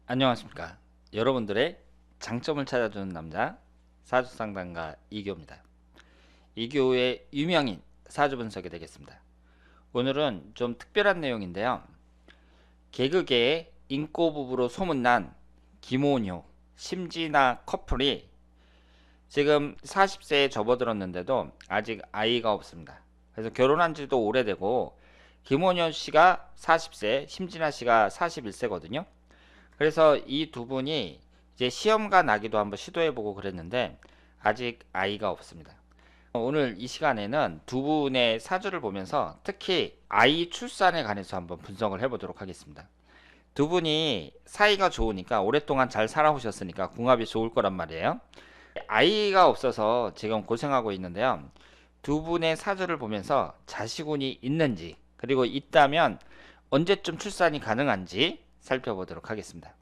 안녕하십니까. 여러분들의 장점을 찾아주는 남자 사주상담가 이교입니다. 이교의 유명인 사주 분석이 되겠습니다. 오늘은 좀 특별한 내용인데요. 개그계의 인꼬부부로 소문난 김원효, 심진아 커플이 지금 40세에 접어들었는데도 아직 아이가 없습니다. 그래서 결혼한 지도 오래되고 김원효 씨가 40세, 심진아 씨가 41세거든요. 그래서 이 두 분이 이제 시험관 나기도 한번 시도해보고 그랬는데 아직 아이가 없습니다. 오늘 이 시간에는 두 분의 사주를 보면서 특히 아이 출산에 관해서 한번 분석을 해보도록 하겠습니다. 두 분이 사이가 좋으니까 오랫동안 잘 살아오셨으니까 궁합이 좋을 거란 말이에요. 아이가 없어서 지금 고생하고 있는데요. 두 분의 사주를 보면서 자식운이 있는지 그리고 있다면 언제쯤 출산이 가능한지 살펴보도록 하겠습니다.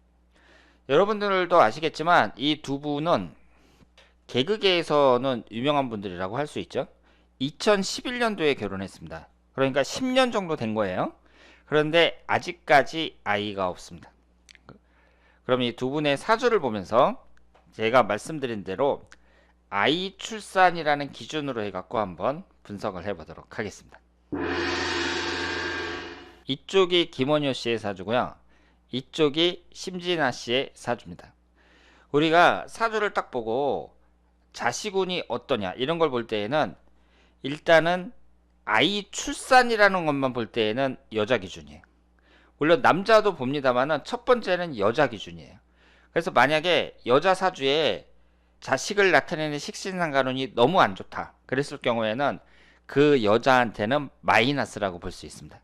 여러분들도 아시겠지만 이 두 분은 개그계에서는 유명한 분들이라고 할 수 있죠. 2011년도에 결혼했습니다. 그러니까 10년 정도 된 거예요. 그런데 아직까지 아이가 없습니다. 그럼 이 두 분의 사주를 보면서 제가 말씀드린 대로 아이 출산이라는 기준으로 해갖고 한번 분석을 해보도록 하겠습니다. 이쪽이 김원효 씨의 사주고요. 이쪽이 심진아 씨의 사주입니다. 우리가 사주를 딱 보고 자식운이 어떠냐 이런 걸 볼 때에는 일단은 아이 출산이라는 것만 볼 때에는 여자 기준이에요. 물론 남자도 봅니다만은 첫 번째는 여자 기준이에요. 그래서 만약에 여자 사주에 자식을 나타내는 식신상관운이 너무 안 좋다 그랬을 경우에는 그 여자한테는 마이너스라고 볼 수 있습니다.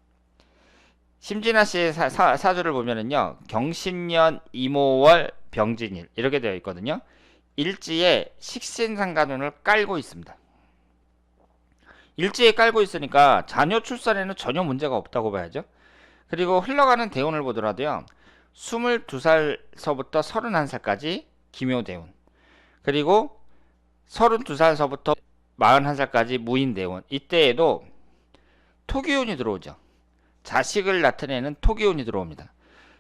심진아 씨의 사주를 보면은요, 경신년 이모월 병진일 이렇게 되어 있거든요. 일지에 식신상관운을 깔고 있습니다. 일지에 깔고 있으니까 자녀 출산에는 전혀 문제가 없다고 봐야죠. 그리고 흘러가는 대운을 보더라도요, 22살서부터 31살까지 기묘대운, 그리고 32살서부터 41살까지 무인대운, 이때에도 토기운이 들어오죠. 자식을 나타내는 토기운이 들어옵니다.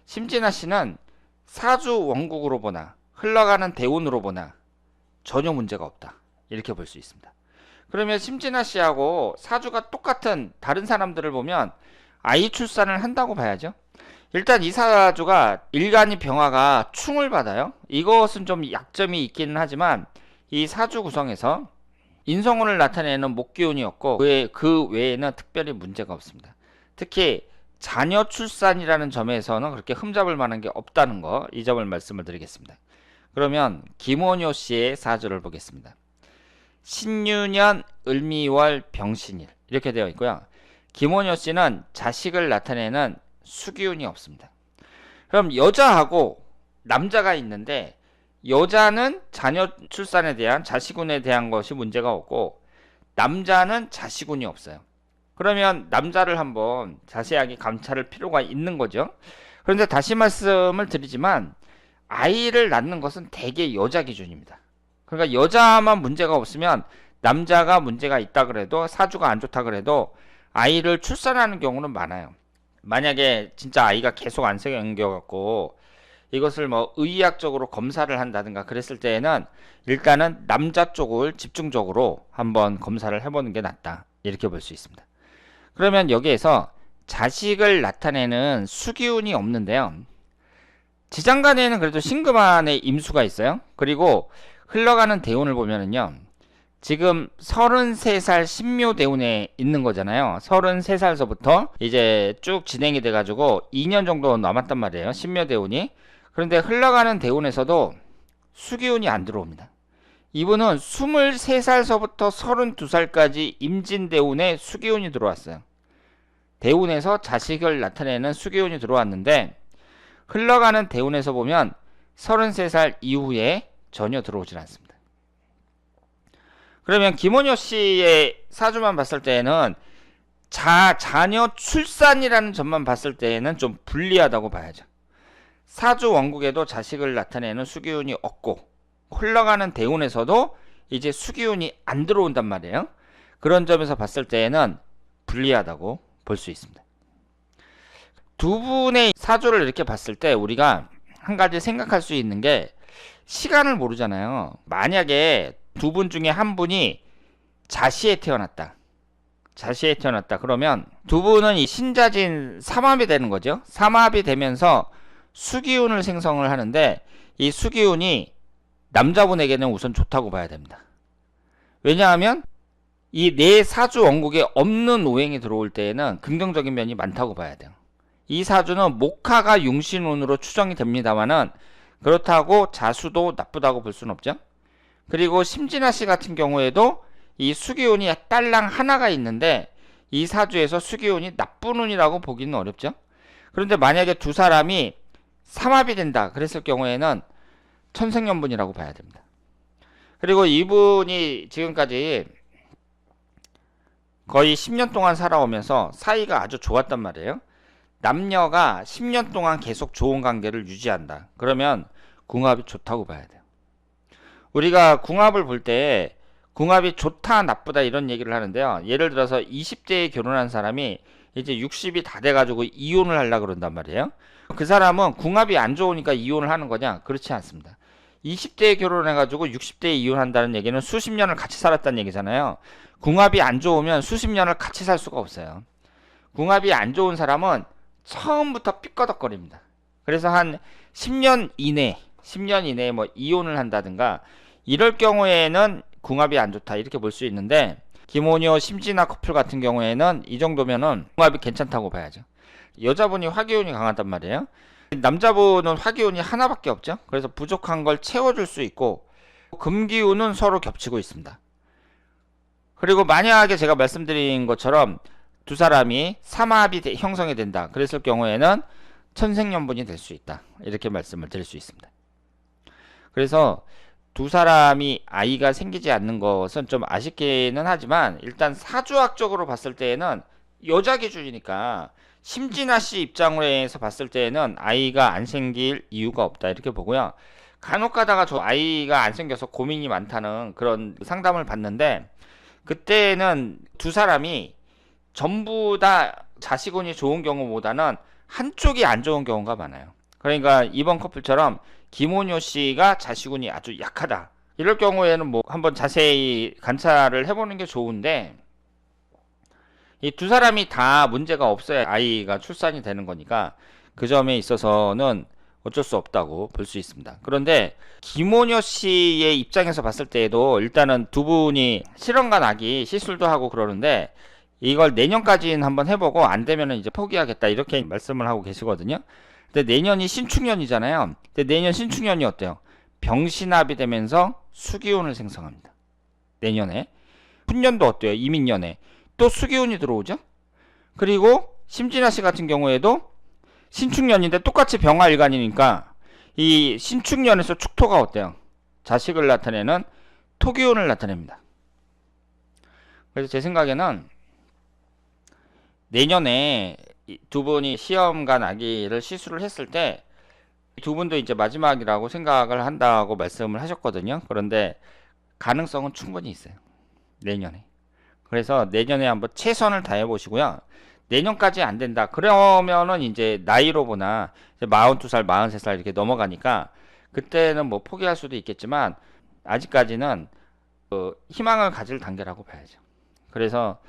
심진아 씨는 사주 원국으로 보나 흘러가는 대운으로 보나 전혀 문제가 없다 이렇게 볼 수 있습니다. 그러면 심진아 씨하고 사주가 똑같은 다른 사람들을 보면 아이 출산을 한다고 봐야죠. 일단 이 사주가 일간이 병화가 충을 받아요. 이것은 좀 약점이 있기는 하지만 이 사주 구성에서 인성운을 나타내는 목기운이었고 그 외에는 특별히 문제가 없습니다. 특히 자녀 출산이라는 점에서는 그렇게 흠잡을 만한 게 없다는 거, 이 점을 말씀을 드리겠습니다. 그러면 김원효 씨의 사주를 보겠습니다. 신유년 을미월 병신일 이렇게 되어 있고요. 김원효 씨는 자식을 나타내는 수기운이 없습니다. 그럼 여자하고 남자가 있는데 여자는 자녀 출산에 대한 자식운에 대한 것이 문제가 없고 남자는 자식운이 없어요. 그러면 남자를 한번 자세하게 감찰할 필요가 있는 거죠. 그런데 다시 말씀을 드리지만 아이를 낳는 것은 대개 여자 기준입니다. 그러니까 여자만 문제가 없으면 남자가 문제가 있다 그래도 사주가 안 좋다 그래도 아이를 출산하는 경우는 많아요. 만약에 진짜 아이가 계속 안 생겨갖고 이것을 뭐 의학적으로 검사를 한다든가 그랬을 때에는 일단은 남자 쪽을 집중적으로 한번 검사를 해보는 게 낫다 이렇게 볼 수 있습니다. 그러면 여기에서 자식을 나타내는 수기운이 없는데요. 지장간에는 그래도 신금안의 임수가 있어요. 그리고 흘러가는 대운을 보면은요. 지금 33살 신묘대운에 있는 거잖아요. 33살서부터 이제 쭉 진행이 돼가지고 2년 정도 남았단 말이에요. 신묘대운이. 그런데 흘러가는 대운에서도 수기운이 안 들어옵니다. 이분은 23살서부터 32살까지 임진대운에 수기운이 들어왔어요. 대운에서 자식을 나타내는 수기운이 들어왔는데 흘러가는 대운에서 보면 33살 이후에 전혀 들어오질 않습니다. 그러면 김원효 씨의 사주만 봤을 때에는 자녀 출산이라는 점만 봤을 때에는 좀 불리하다고 봐야죠. 사주 원국에도 자식을 나타내는 수기운이 없고 흘러가는 대운에서도 이제 수기운이 안 들어온단 말이에요. 그런 점에서 봤을 때에는 불리하다고 볼 수 있습니다. 두 분의 사주를 이렇게 봤을 때 우리가 한 가지 생각할 수 있는 게 시간을 모르잖아요. 만약에 두 분 중에 한 분이 자시에 태어났다. 자시에 태어났다. 그러면 두 분은 이 신자진 삼합이 되는 거죠. 삼합이 되면서 수기운을 생성을 하는데 이 수기운이 남자분에게는 우선 좋다고 봐야 됩니다. 왜냐하면 이 내 사주 원국에 없는 오행이 들어올 때에는 긍정적인 면이 많다고 봐야 돼요. 이 사주는 목화가 용신운으로 추정이 됩니다만은 그렇다고 자수도 나쁘다고 볼 수는 없죠. 그리고 심진아 씨 같은 경우에도 이 수기운이 딸랑 하나가 있는데 이 사주에서 수기운이 나쁜 운이라고 보기는 어렵죠. 그런데 만약에 두 사람이 삼합이 된다 그랬을 경우에는 천생연분이라고 봐야 됩니다. 그리고 이분이 지금까지 거의 10년 동안 살아오면서 사이가 아주 좋았단 말이에요. 남녀가 10년 동안 계속 좋은 관계를 유지한다. 그러면 궁합이 좋다고 봐야 돼요. 우리가 궁합을 볼 때 궁합이 좋다 나쁘다 이런 얘기를 하는데요. 예를 들어서 20대에 결혼한 사람이 이제 60이 다 돼가지고 이혼을 하려고 그런단 말이에요. 그 사람은 궁합이 안 좋으니까 이혼을 하는 거냐? 그렇지 않습니다. 20대에 결혼해가지고 60대에 이혼한다는 얘기는 수십 년을 같이 살았다는 얘기잖아요. 궁합이 안 좋으면 수십 년을 같이 살 수가 없어요. 궁합이 안 좋은 사람은 처음부터 삐꺼덕거립니다. 그래서 한 10년 이내에 뭐 이혼을 한다든가 이럴 경우에는 궁합이 안 좋다 이렇게 볼 수 있는데 김원효 심진아 커플 같은 경우에는 이 정도면은 궁합이 괜찮다고 봐야죠. 여자분이 화기운이 강하단 말이에요. 남자분은 화기운이 하나밖에 없죠. 그래서 부족한 걸 채워줄 수 있고 금기운은 서로 겹치고 있습니다. 그리고 만약에 제가 말씀드린 것처럼 두 사람이 삼합이 형성이 된다 그랬을 경우에는 천생연분이 될 수 있다 이렇게 말씀을 드릴 수 있습니다. 그래서 두 사람이 아이가 생기지 않는 것은 좀 아쉽기는 하지만 일단 사주학적으로 봤을 때에는 여자 기준이니까 심진아 씨 입장으로 해서 봤을 때에는 아이가 안 생길 이유가 없다 이렇게 보고요. 간혹 가다가 저 아이가 안 생겨서 고민이 많다는 그런 상담을 받는데 그때는 두 사람이 전부 다 자식운이 좋은 경우보다는 한쪽이 안 좋은 경우가 많아요. 그러니까 이번 커플처럼 김원효 씨가 자식운이 아주 약하다. 이럴 경우에는 뭐 한번 자세히 관찰을 해보는 게 좋은데 이 두 사람이 다 문제가 없어야 아이가 출산이 되는 거니까 그 점에 있어서는 어쩔 수 없다고 볼 수 있습니다. 그런데 김원효 씨의 입장에서 봤을 때에도 일단은 두 분이 실험과 나기 시술도 하고 그러는데 이걸 내년까지는 한번 해보고 안 되면 이제 포기하겠다 이렇게 말씀을 하고 계시거든요. 근데 내년이 신축년이잖아요. 근데 내년 신축년이 어때요? 병신합이 되면서 수기운을 생성합니다. 내년에. 훈년도 어때요? 이민년에. 또 수기운이 들어오죠? 그리고 심진아 씨 같은 경우에도 신축년인데 똑같이 병화일간이니까 이 신축년에서 축토가 어때요? 자식을 나타내는 토기운을 나타냅니다. 그래서 제 생각에는 내년에 두 분이 시험과 나기를 시술을 했을 때 두 분도 이제 마지막이라고 생각을 한다고 말씀을 하셨거든요. 그런데 가능성은 충분히 있어요. 내년에. 그래서 내년에 한번 최선을 다해 보시고요. 내년까지 안 된다. 그러면은 이제 나이로 보나 42살, 43살 이렇게 넘어가니까 그때는 뭐 포기할 수도 있겠지만 아직까지는 희망을 가질 단계라고 봐야죠. 그래서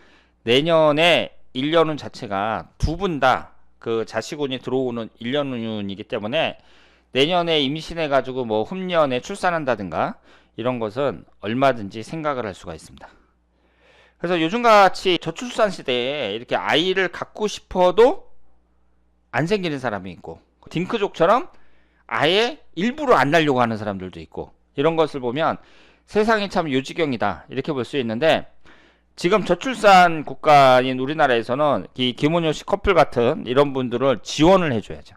내년에 1년운 자체가 두 분 다 그 자식운이 들어오는 1년운이기 때문에 내년에 임신해가지고 뭐 흠년에 출산한다든가 이런 것은 얼마든지 생각을 할 수가 있습니다. 그래서 요즘같이 저출산 시대에 이렇게 아이를 갖고 싶어도 안 생기는 사람이 있고 딩크족처럼 아예 일부러 안 낳으려고 하는 사람들도 있고 이런 것을 보면 세상이 참 요지경이다 이렇게 볼 수 있는데 지금 저출산 국가인 우리나라에서는 이 김원효 씨 커플 같은 이런 분들을 지원을 해줘야죠.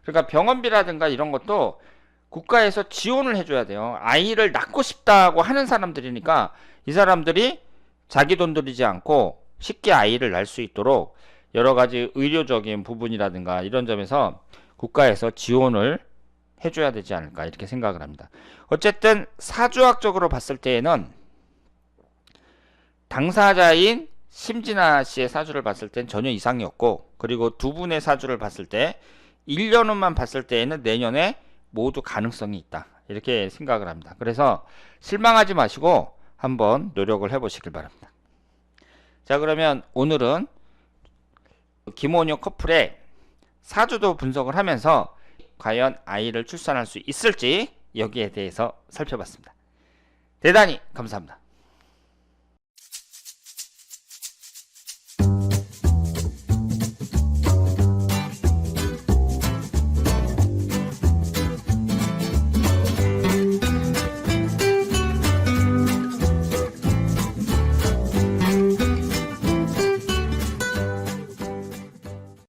그러니까 병원비라든가 이런 것도 국가에서 지원을 해줘야 돼요. 아이를 낳고 싶다고 하는 사람들이니까 이 사람들이 자기 돈 들이지 않고 쉽게 아이를 낳을 수 있도록 여러 가지 의료적인 부분이라든가 이런 점에서 국가에서 지원을 해줘야 되지 않을까 이렇게 생각을 합니다. 어쨌든 사주학적으로 봤을 때에는 당사자인 심진아 씨의 사주를 봤을 땐 전혀 이상이 없고 그리고 두 분의 사주를 봤을 때 1년후만 봤을 때에는 내년에 모두 가능성이 있다. 이렇게 생각을 합니다. 그래서 실망하지 마시고 한번 노력을 해보시길 바랍니다. 자, 그러면 오늘은 김원효 커플의 사주도 분석을 하면서 과연 아이를 출산할 수 있을지 여기에 대해서 살펴봤습니다. 대단히 감사합니다.